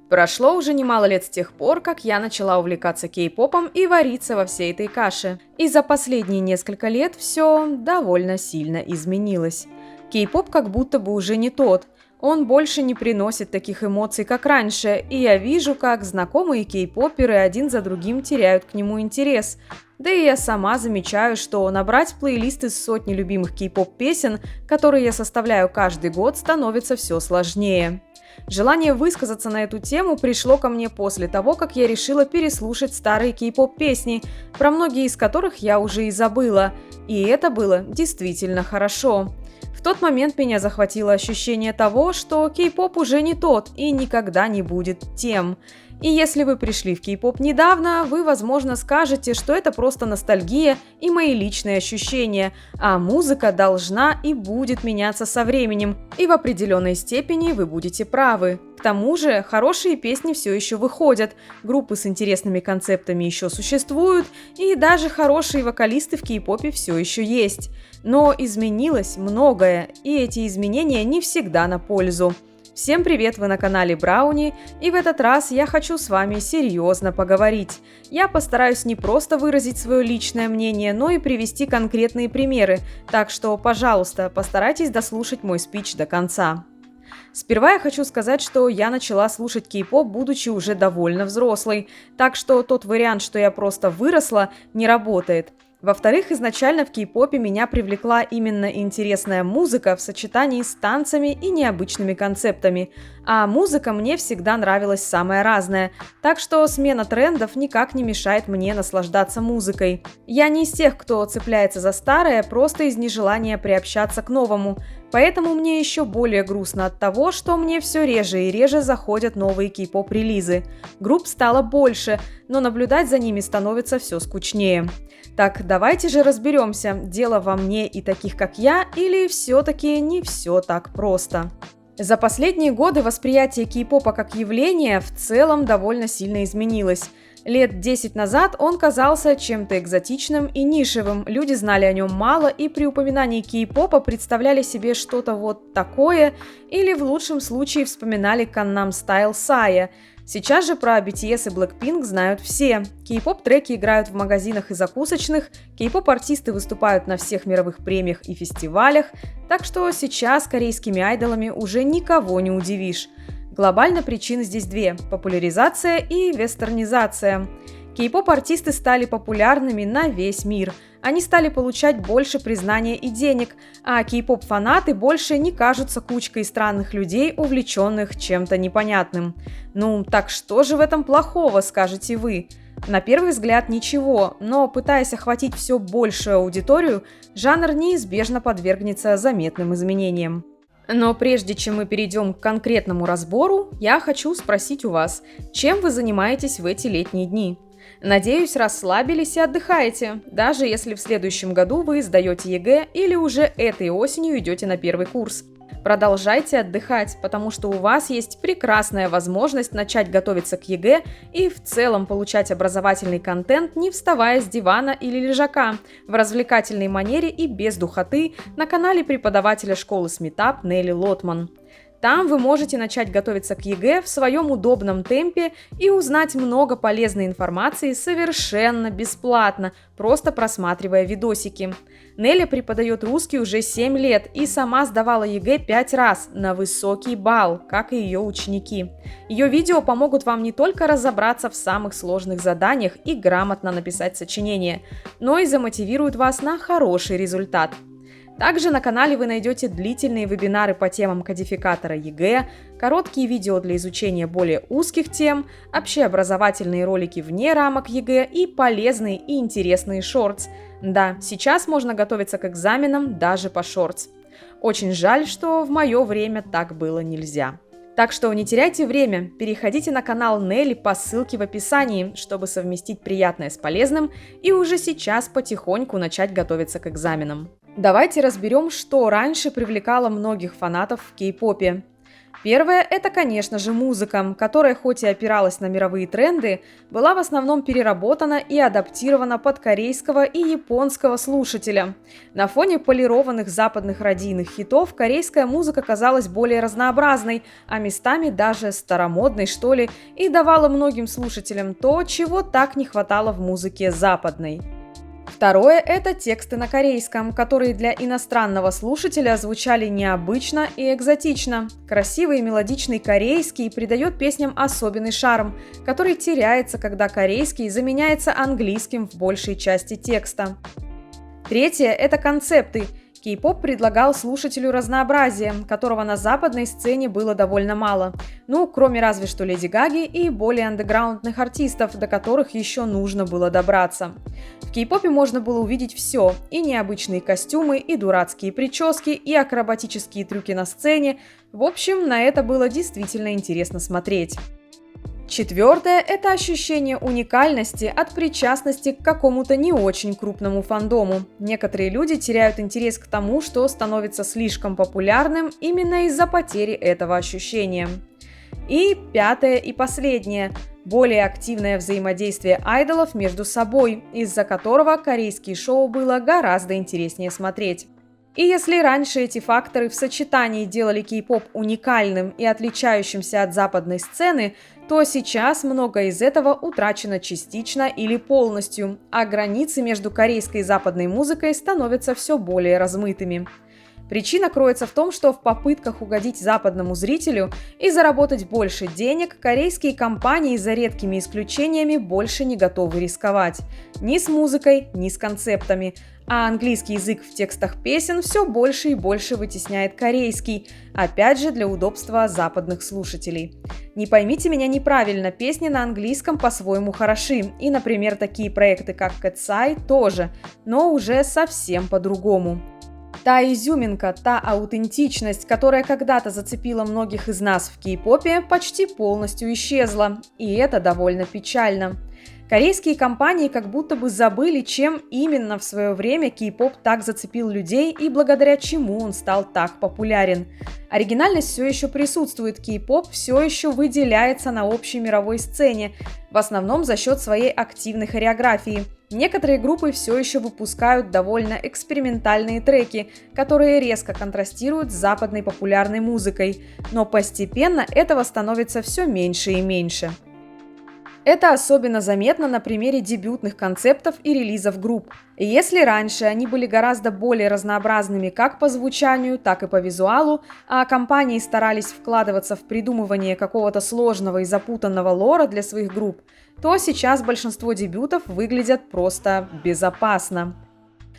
Прошло уже немало лет с тех пор, как я начала увлекаться кей-попом и вариться во всей этой каше. И за последние несколько лет все довольно сильно изменилось. Кей-поп как будто бы уже не тот. Он больше не приносит таких эмоций, как раньше, и я вижу, как знакомые кей-поперы один за другим теряют к нему интерес. Да и я сама замечаю, что набрать плейлист из сотни любимых кей-поп-песен, которые я составляю каждый год, становится все сложнее. Желание высказаться на эту тему пришло ко мне после того, как я решила переслушать старые кей-поп-песни, про многие из которых я уже и забыла. И это было действительно хорошо. В тот момент меня захватило ощущение того, что кей-поп уже не тот и никогда не будет тем. И если вы пришли в кей-поп недавно, вы, возможно, скажете, что это просто ностальгия и мои личные ощущения, а музыка должна и будет меняться со временем, и в определенной степени вы будете правы. К тому же, хорошие песни все еще выходят, группы с интересными концептами еще существуют, и даже хорошие вокалисты в кей-попе все еще есть. Но изменилось многое, и эти изменения не всегда на пользу. Всем привет, вы на канале Брауни, и в этот раз я хочу с вами серьезно поговорить. Я постараюсь не просто выразить свое личное мнение, но и привести конкретные примеры, так что, пожалуйста, постарайтесь дослушать мой спич до конца. Сперва я хочу сказать, что я начала слушать кей-поп, будучи уже довольно взрослой, так что тот вариант, что я просто выросла, не работает. Во-вторых, изначально в кей-попе меня привлекла именно интересная музыка в сочетании с танцами и необычными концептами. А музыка мне всегда нравилась самая разная, так что смена трендов никак не мешает мне наслаждаться музыкой. Я не из тех, кто цепляется за старое просто из нежелания приобщаться к новому, поэтому мне еще более грустно от того, что мне все реже и реже заходят новые кей-поп-релизы. Групп стало больше, но наблюдать за ними становится все скучнее. Так, давайте же разберемся, дело во мне и таких, как я, или все-таки не все так просто. За последние годы восприятие кей-попа как явления в целом довольно сильно изменилось. Лет 10 назад он казался чем-то экзотичным и нишевым, люди знали о нем мало и при упоминании кей-попа представляли себе что-то вот такое или в лучшем случае вспоминали Gangnam Style Psy. Сейчас же про BTS и Blackpink знают все. Кей-поп-треки играют в магазинах и закусочных, кей-поп-артисты выступают на всех мировых премиях и фестивалях, так что сейчас корейскими айдолами уже никого не удивишь. Глобально причин здесь две – популяризация и вестернизация. Кей-поп-артисты стали популярными на весь мир. Они стали получать больше признания и денег, а кей-поп-фанаты больше не кажутся кучкой странных людей, увлеченных чем-то непонятным. Ну, так что же в этом плохого, скажете вы? На первый взгляд ничего, но пытаясь охватить все большую аудиторию, жанр неизбежно подвергнется заметным изменениям. Но прежде чем мы перейдем к конкретному разбору, я хочу спросить у вас, чем вы занимаетесь в эти летние дни? Надеюсь, расслабились и отдыхаете, даже если в следующем году вы сдаете ЕГЭ или уже этой осенью идете на первый курс. Продолжайте отдыхать, потому что у вас есть прекрасная возможность начать готовиться к ЕГЭ и в целом получать образовательный контент, не вставая с дивана или лежака, в развлекательной манере и без духоты на канале преподавателя школы Сметап Нелли Лотман. Там вы можете начать готовиться к ЕГЭ в своем удобном темпе и узнать много полезной информации совершенно бесплатно, просто просматривая видосики. Нелли преподает русский уже 7 лет и сама сдавала ЕГЭ 5 раз на высокий балл, как и ее ученики. Ее видео помогут вам не только разобраться в самых сложных заданиях и грамотно написать сочинение, но и замотивируют вас на хороший результат. Также на канале вы найдете длительные вебинары по темам кодификатора ЕГЭ, короткие видео для изучения более узких тем, общеобразовательные ролики вне рамок ЕГЭ и полезные и интересные шортс. Да, сейчас можно готовиться к экзаменам даже по шортс. Очень жаль, что в мое время так было нельзя. Так что не теряйте время, переходите на канал Нелли по ссылке в описании, чтобы совместить приятное с полезным и уже сейчас потихоньку начать готовиться к экзаменам. Давайте разберем, что раньше привлекало многих фанатов в кей-попе. Первое – это, конечно же, музыка, которая хоть и опиралась на мировые тренды, была в основном переработана и адаптирована под корейского и японского слушателя. На фоне полированных западных радийных хитов корейская музыка казалась более разнообразной, а местами даже старомодной, что ли, и давала многим слушателям то, чего так не хватало в музыке западной. Второе – это тексты на корейском, которые для иностранного слушателя звучали необычно и экзотично. Красивый и мелодичный корейский придает песням особенный шарм, который теряется, когда корейский заменяется английским в большей части текста. Третье – это концепты. Кей-поп предлагал слушателю разнообразие, которого на западной сцене было довольно мало. Кроме разве что Леди Гаги и более андеграундных артистов, до которых еще нужно было добраться. В кей-попе можно было увидеть все – и необычные костюмы, и дурацкие прически, и акробатические трюки на сцене. В общем, на это было действительно интересно смотреть. Четвертое – это ощущение уникальности от причастности к какому-то не очень крупному фандому. Некоторые люди теряют интерес к тому, что становится слишком популярным именно из-за потери этого ощущения. И пятое и последнее – более активное взаимодействие айдолов между собой, из-за которого корейские шоу было гораздо интереснее смотреть. И если раньше эти факторы в сочетании делали кей-поп уникальным и отличающимся от западной сцены, то сейчас многое из этого утрачено частично или полностью, а границы между корейской и западной музыкой становятся все более размытыми. Причина кроется в том, что в попытках угодить западному зрителю и заработать больше денег, корейские компании, за редкими исключениями, больше не готовы рисковать. Ни с музыкой, ни с концептами. А английский язык в текстах песен все больше и больше вытесняет корейский, опять же для удобства западных слушателей. Не поймите меня неправильно, песни на английском по-своему хороши, и, например, такие проекты, как Cat's тоже, но уже совсем по-другому. Та изюминка, та аутентичность, которая когда-то зацепила многих из нас в кей-попе, почти полностью исчезла, и это довольно печально. Корейские компании как будто бы забыли, чем именно в свое время кей-поп так зацепил людей и благодаря чему он стал так популярен. Оригинальность все еще присутствует, кей-поп все еще выделяется на общей мировой сцене, в основном за счет своей активной хореографии. Некоторые группы все еще выпускают довольно экспериментальные треки, которые резко контрастируют с западной популярной музыкой, но постепенно этого становится все меньше и меньше. Это особенно заметно на примере дебютных концептов и релизов групп. И если раньше они были гораздо более разнообразными как по звучанию, так и по визуалу, а компании старались вкладываться в придумывание какого-то сложного и запутанного лора для своих групп, то сейчас большинство дебютов выглядят просто безопасно.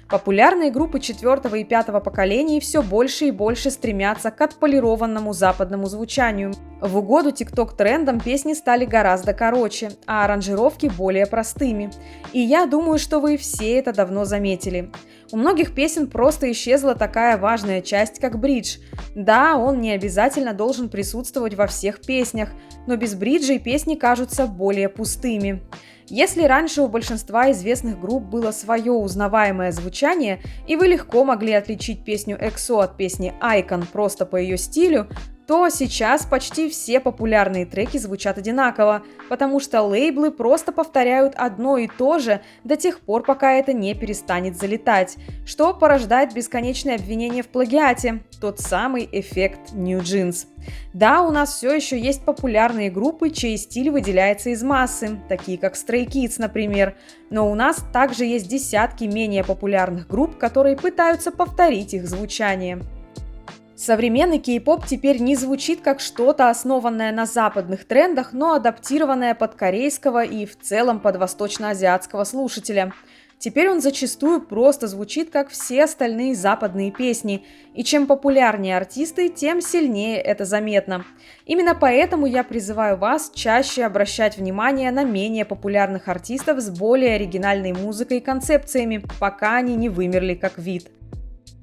Популярные группы 4 и 5 поколений все больше и больше стремятся к отполированному западному звучанию. В угоду TikTok-трендам песни стали гораздо короче, а аранжировки более простыми. И я думаю, что вы все это давно заметили. У многих песен просто исчезла такая важная часть, как бридж. Да, он не обязательно должен присутствовать во всех песнях, но без бриджей песни кажутся более пустыми. Если раньше у большинства известных групп было свое узнаваемое звучание, и вы легко могли отличить песню EXO от песни Icon просто по ее стилю, то сейчас почти все популярные треки звучат одинаково, потому что лейблы просто повторяют одно и то же до тех пор, пока это не перестанет залетать, что порождает бесконечные обвинения в плагиате, тот самый эффект New Jeans. Да, у нас все еще есть популярные группы, чей стиль выделяется из массы, такие как Stray Kids, например, но у нас также есть десятки менее популярных групп, которые пытаются повторить их звучание. Современный кей-поп теперь не звучит как что-то, основанное на западных трендах, но адаптированное под корейского и в целом под восточноазиатского слушателя. Теперь он зачастую просто звучит как все остальные западные песни, и чем популярнее артисты, тем сильнее это заметно. Именно поэтому я призываю вас чаще обращать внимание на менее популярных артистов с более оригинальной музыкой и концепциями, пока они не вымерли как вид.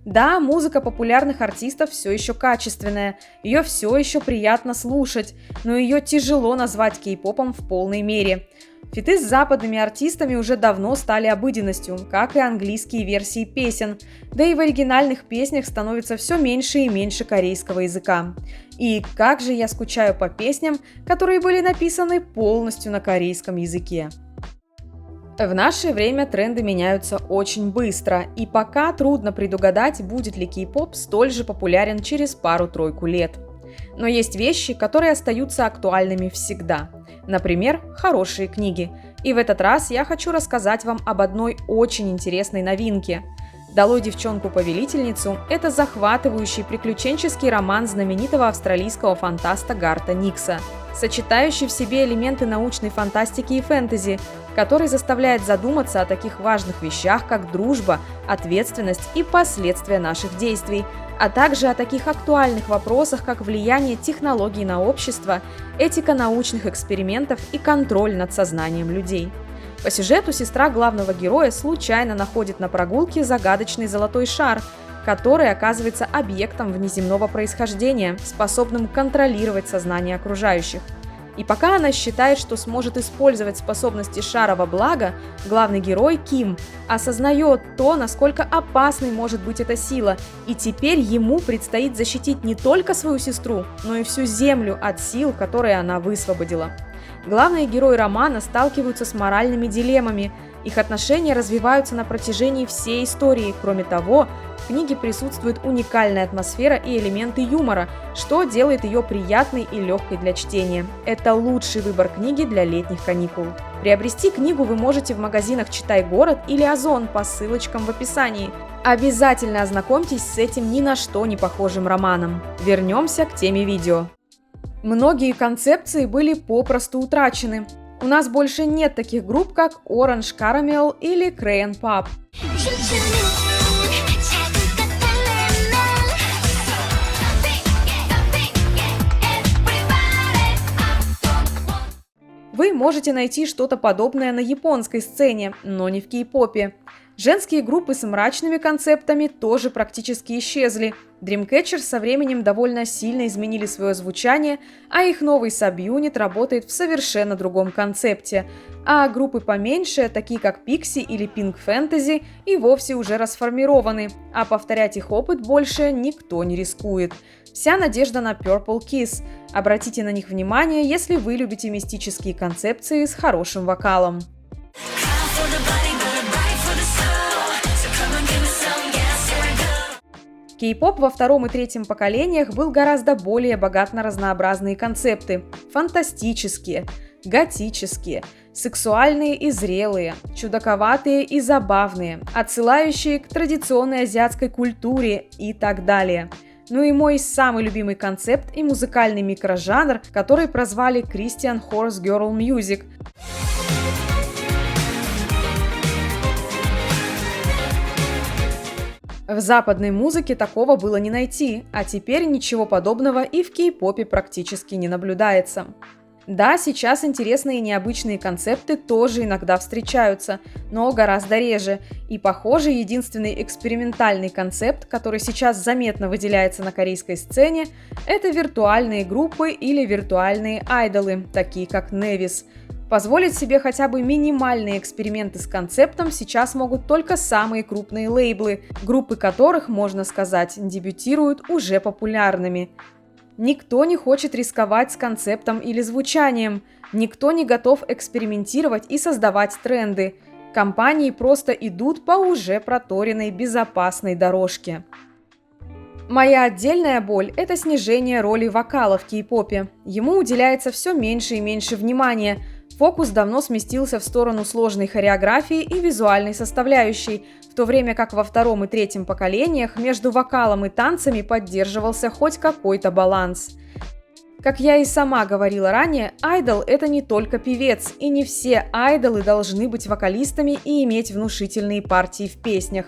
Да, музыка популярных артистов все еще качественная, ее все еще приятно слушать, но ее тяжело назвать кей-попом в полной мере. Фиты с западными артистами уже давно стали обыденностью, как и английские версии песен, да и в оригинальных песнях становится все меньше и меньше корейского языка. И как же я скучаю по песням, которые были написаны полностью на корейском языке. В наше время тренды меняются очень быстро, и пока трудно предугадать, будет ли кей-поп столь же популярен через пару-тройку лет. Но есть вещи, которые остаются актуальными всегда. Например, хорошие книги. И в этот раз я хочу рассказать вам об одной очень интересной новинке. «Долой девчонку-повелительницу» – это захватывающий приключенческий роман знаменитого австралийского фантаста Гарта Никса, сочетающий в себе элементы научной фантастики и фэнтези, который заставляет задуматься о таких важных вещах, как дружба, ответственность и последствия наших действий, а также о таких актуальных вопросах, как влияние технологий на общество, этика научных экспериментов и контроль над сознанием людей. По сюжету сестра главного героя случайно находит на прогулке загадочный золотой шар, который оказывается объектом внеземного происхождения, способным контролировать сознание окружающих. И пока она считает, что сможет использовать способности шара во благо, главный герой Ким осознает то, насколько опасной может быть эта сила, и теперь ему предстоит защитить не только свою сестру, но и всю Землю от сил, которые она высвободила. Главные герои романа сталкиваются с моральными дилеммами, их отношения развиваются на протяжении всей истории. Кроме того, в книге присутствует уникальная атмосфера и элементы юмора, что делает ее приятной и легкой для чтения. Это лучший выбор книги для летних каникул. Приобрести книгу вы можете в магазинах «Читай город» или «Озон» по ссылочкам в описании. Обязательно ознакомьтесь с этим ни на что не похожим романом. Вернемся к теме видео. Многие концепции были попросту утрачены. У нас больше нет таких групп, как Orange Caramel или Crayon Pop. Вы можете найти что-то подобное на японской сцене, но не в кей-попе. Женские группы с мрачными концептами тоже практически исчезли. Dreamcatcher со временем довольно сильно изменили свое звучание, а их новый саб-юнит работает в совершенно другом концепте. А группы поменьше, такие как Pixie или Pink Fantasy, и вовсе уже расформированы, а повторять их опыт больше никто не рискует. Вся надежда на Purple Kiss. Обратите на них внимание, если вы любите мистические концепции с хорошим вокалом. Кей-поп во втором и третьем поколениях был гораздо более богат на разнообразные концепты. Фантастические, готические, сексуальные и зрелые, чудаковатые и забавные, отсылающие к традиционной азиатской культуре и так далее. Ну и мой самый любимый концепт и музыкальный микрожанр, который прозвали Christian Horse Girl Music. В западной музыке такого было не найти, а теперь ничего подобного и в кей-попе практически не наблюдается. Да, сейчас интересные и необычные концепты тоже иногда встречаются, но гораздо реже. И, похоже, единственный экспериментальный концепт, который сейчас заметно выделяется на корейской сцене, это виртуальные группы или виртуальные айдолы, такие как Nevis. Позволить себе хотя бы минимальные эксперименты с концептом сейчас могут только самые крупные лейблы, группы которых, можно сказать, дебютируют уже популярными. Никто не хочет рисковать с концептом или звучанием, никто не готов экспериментировать и создавать тренды. Компании просто идут по уже проторенной безопасной дорожке. Моя отдельная боль – это снижение роли вокала в кей-попе. Ему уделяется все меньше и меньше внимания. Фокус давно сместился в сторону сложной хореографии и визуальной составляющей, в то время как во втором и третьем поколениях между вокалом и танцами поддерживался хоть какой-то баланс. Как я и сама говорила ранее, айдол – это не только певец, и не все айдолы должны быть вокалистами и иметь внушительные партии в песнях.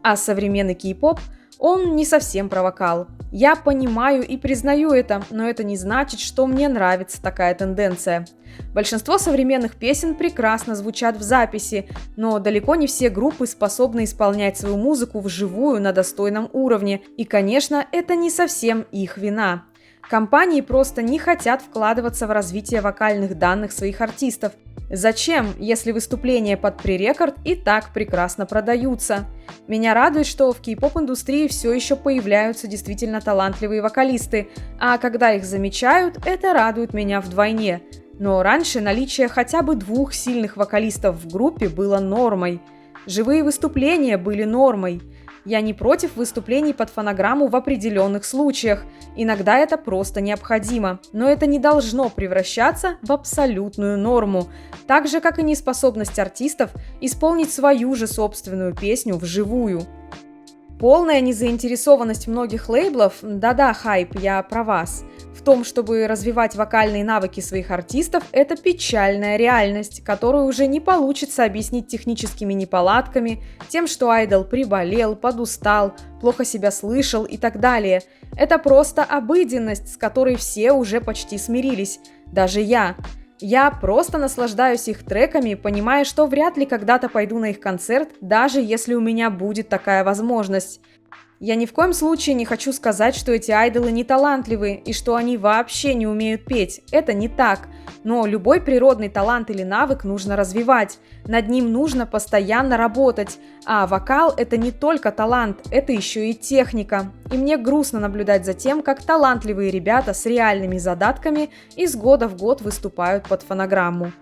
А современный кей-поп – он не совсем про вокал. Я понимаю и признаю это, но это не значит, что мне нравится такая тенденция. Большинство современных песен прекрасно звучат в записи, но далеко не все группы способны исполнять свою музыку вживую на достойном уровне, и, конечно, это не совсем их вина. Компании просто не хотят вкладываться в развитие вокальных данных своих артистов. Зачем, если выступления под пререкорд и так прекрасно продаются? Меня радует, что в кей-поп-индустрии все еще появляются действительно талантливые вокалисты, а когда их замечают, это радует меня вдвойне. Но раньше наличие хотя бы 2 сильных вокалистов в группе было нормой. Живые выступления были нормой. Я не против выступлений под фонограмму в определенных случаях. Иногда это просто необходимо, но это не должно превращаться в абсолютную норму, так же, как и неспособность артистов исполнить свою же собственную песню вживую. Полная незаинтересованность многих лейблов, да-да, хайп, я про вас, в том, чтобы развивать вокальные навыки своих артистов, это печальная реальность, которую уже не получится объяснить техническими неполадками, тем, что айдол приболел, подустал, плохо себя слышал и так далее. Это просто обыденность, с которой все уже почти смирились, даже я. Я просто наслаждаюсь их треками, понимая, что вряд ли когда-то пойду на их концерт, даже если у меня будет такая возможность. Я ни в коем случае не хочу сказать, что эти айдолы не талантливы и что они вообще не умеют петь. Это не так. Но любой природный талант или навык нужно развивать. Над ним нужно постоянно работать. А вокал – это не только талант, это еще и техника. И мне грустно наблюдать за тем, как талантливые ребята с реальными задатками из года в год выступают под фонограмму.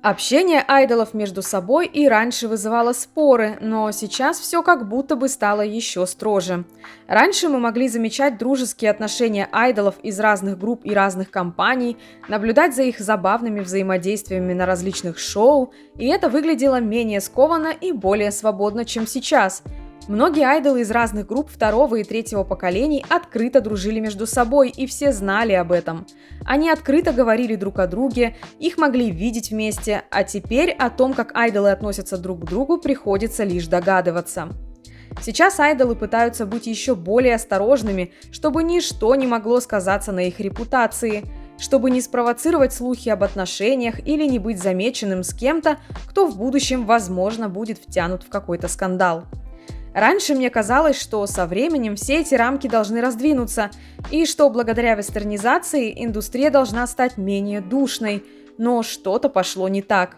Общение айдолов между собой и раньше вызывало споры, но сейчас все как будто бы стало еще строже. Раньше мы могли замечать дружеские отношения айдолов из разных групп и разных компаний, наблюдать за их забавными взаимодействиями на различных шоу, и это выглядело менее скованно и более свободно, чем сейчас. Многие айдолы из разных групп 2-го и 3-го поколений открыто дружили между собой, и все знали об этом. Они открыто говорили друг о друге, их могли видеть вместе, а теперь о том, как айдолы относятся друг к другу, приходится лишь догадываться. Сейчас айдолы пытаются быть еще более осторожными, чтобы ничто не могло сказаться на их репутации, чтобы не спровоцировать слухи об отношениях или не быть замеченным с кем-то, кто в будущем, возможно, будет втянут в какой-то скандал. Раньше мне казалось, что со временем все эти рамки должны раздвинуться, и что благодаря вестернизации индустрия должна стать менее душной, но что-то пошло не так.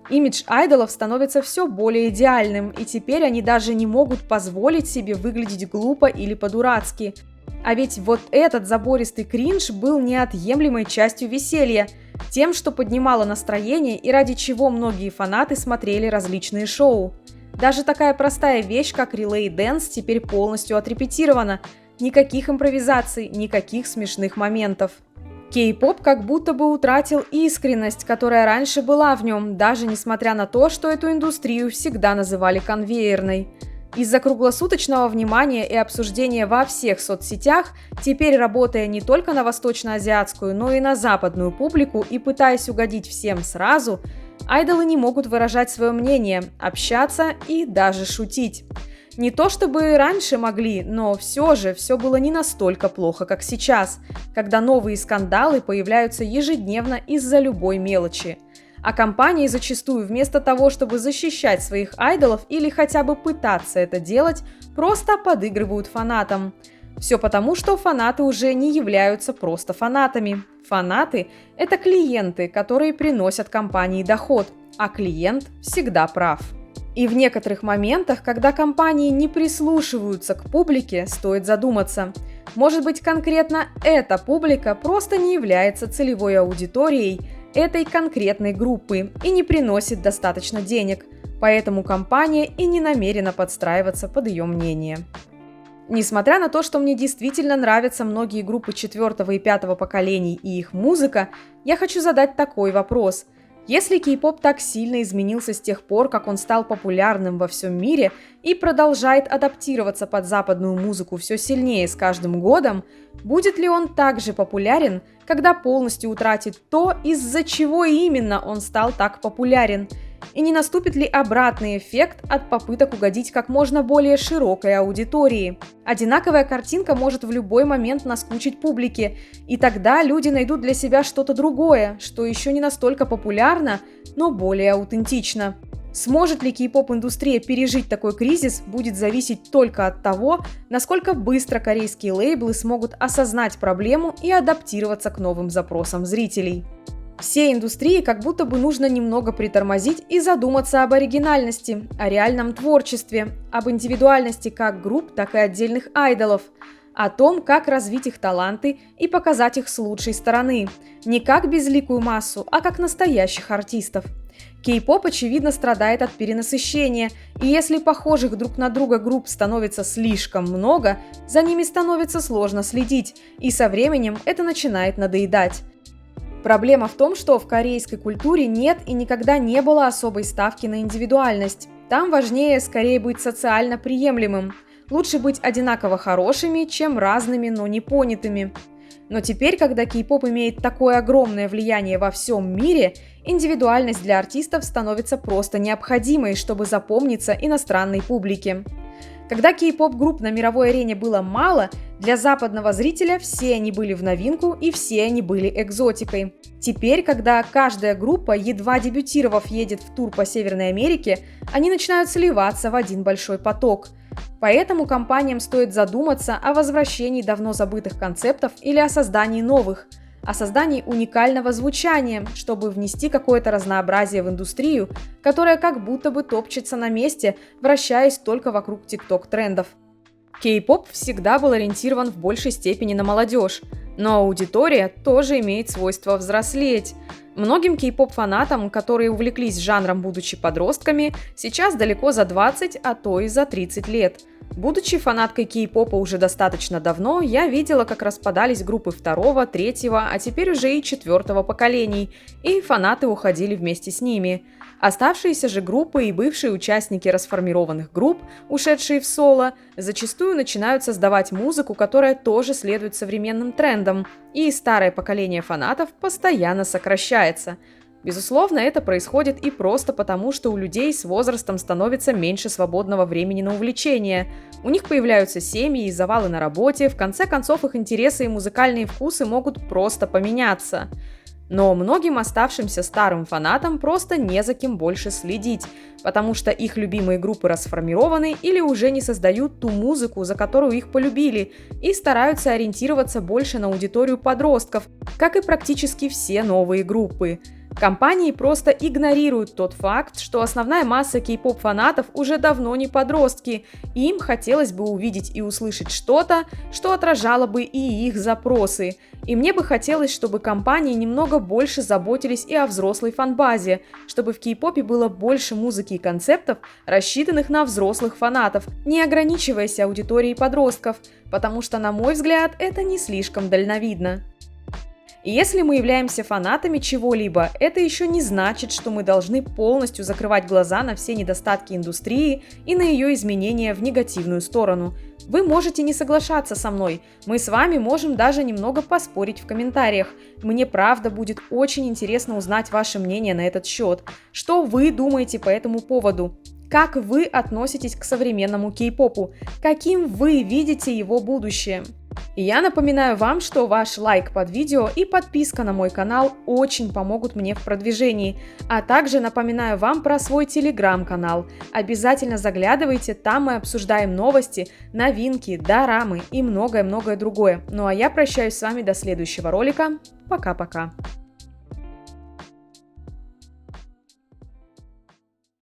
Имидж айдолов становится все более идеальным, и теперь они даже не могут позволить себе выглядеть глупо или по-дурацки. А ведь вот этот забористый кринж был неотъемлемой частью веселья, тем, что поднимало настроение и ради чего многие фанаты смотрели различные шоу. Даже такая простая вещь, как релей-дэнс, теперь полностью отрепетирована. Никаких импровизаций, никаких смешных моментов. Кей-поп как будто бы утратил искренность, которая раньше была в нем, даже несмотря на то, что эту индустрию всегда называли конвейерной. Из-за круглосуточного внимания и обсуждения во всех соцсетях, теперь работая не только на восточноазиатскую, но и на западную публику и пытаясь угодить всем сразу, айдолы не могут выражать свое мнение, общаться и даже шутить. Не то чтобы раньше могли, но все же все было не настолько плохо, как сейчас, когда новые скандалы появляются ежедневно из-за любой мелочи. А компании зачастую вместо того, чтобы защищать своих айдолов или хотя бы пытаться это делать, просто подыгрывают фанатам. Все потому, что фанаты уже не являются просто фанатами. Фанаты – это клиенты, которые приносят компании доход, а клиент всегда прав. И в некоторых моментах, когда компании не прислушиваются к публике, стоит задуматься. Может быть, конкретно эта публика просто не является целевой аудиторией этой конкретной группы и не приносит достаточно денег, поэтому компания и не намерена подстраиваться под ее мнение. Несмотря на то, что мне действительно нравятся многие группы 4-го и 5-го поколений и их музыка, я хочу задать такой вопрос. Если кей-поп так сильно изменился с тех пор, как он стал популярным во всем мире и продолжает адаптироваться под западную музыку все сильнее с каждым годом, будет ли он также популярен, когда полностью утратит то, из-за чего именно он стал так популярен? И не наступит ли обратный эффект от попыток угодить как можно более широкой аудитории? Одинаковая картинка может в любой момент наскучить публике, и тогда люди найдут для себя что-то другое, что еще не настолько популярно, но более аутентично. Сможет ли кей-поп-индустрия пережить такой кризис, будет зависеть только от того, насколько быстро корейские лейблы смогут осознать проблему и адаптироваться к новым запросам зрителей. Всей индустрии как будто бы нужно немного притормозить и задуматься об оригинальности, о реальном творчестве, об индивидуальности как групп, так и отдельных айдолов, о том, как развить их таланты и показать их с лучшей стороны, не как безликую массу, а как настоящих артистов. Кей-поп, очевидно, страдает от перенасыщения, и если похожих друг на друга групп становится слишком много, за ними становится сложно следить, и со временем это начинает надоедать. Проблема в том, что в корейской культуре нет и никогда не было особой ставки на индивидуальность. Там важнее скорее быть социально приемлемым. Лучше быть одинаково хорошими, чем разными, но не понятыми. Но теперь, когда кей-поп имеет такое огромное влияние во всем мире, индивидуальность для артистов становится просто необходимой, чтобы запомниться иностранной публике. Когда кей-поп-групп на мировой арене было мало, для западного зрителя все они были в новинку и все они были экзотикой. Теперь, когда каждая группа, едва дебютировав, едет в тур по Северной Америке, они начинают сливаться в один большой поток. Поэтому компаниям стоит задуматься о возвращении давно забытых концептов или о создании новых, о создании уникального звучания, чтобы внести какое-то разнообразие в индустрию, которая как будто бы топчется на месте, вращаясь только вокруг тикток-трендов. Кей-поп всегда был ориентирован в большей степени на молодежь, но аудитория тоже имеет свойство взрослеть. Многим кей-поп-фанатам, которые увлеклись жанром, будучи подростками, сейчас далеко за 20, а то и за 30 лет. Будучи фанаткой кей-попа уже достаточно давно, я видела, как распадались группы второго, третьего, а теперь уже и четвертого поколений, и фанаты уходили вместе с ними. Оставшиеся же группы и бывшие участники расформированных групп, ушедшие в соло, зачастую начинают создавать музыку, которая тоже следует современным трендам, и старое поколение фанатов постоянно сокращается. Безусловно, это происходит и просто потому, что у людей с возрастом становится меньше свободного времени на увлечения. У них появляются семьи и завалы на работе, в конце концов их интересы и музыкальные вкусы могут просто поменяться. Но многим оставшимся старым фанатам просто не за кем больше следить, потому что их любимые группы расформированы или уже не создают ту музыку, за которую их полюбили, и стараются ориентироваться больше на аудиторию подростков, как и практически все новые группы. Компании просто игнорируют тот факт, что основная масса кей-поп-фанатов уже давно не подростки, и им хотелось бы увидеть и услышать что-то, что отражало бы и их запросы. И мне бы хотелось, чтобы компании немного больше заботились и о взрослой фан-базе, чтобы в кей-попе было больше музыки и концептов, рассчитанных на взрослых фанатов, не ограничиваясь аудиторией подростков, потому что, на мой взгляд, это не слишком дальновидно. И если мы являемся фанатами чего-либо, это еще не значит, что мы должны полностью закрывать глаза на все недостатки индустрии и на ее изменения в негативную сторону. Вы можете не соглашаться со мной, мы с вами можем даже немного поспорить в комментариях. Мне правда будет очень интересно узнать ваше мнение на этот счет. Что вы думаете по этому поводу? Как вы относитесь к современному кей-попу? Каким вы видите его будущее? И я напоминаю вам, что ваш лайк под видео и подписка на мой канал очень помогут мне в продвижении, а также напоминаю вам про свой телеграм-канал. Обязательно заглядывайте, там мы обсуждаем новости, новинки, дорамы и многое-многое другое. Ну а я прощаюсь с вами до следующего ролика. Пока-пока.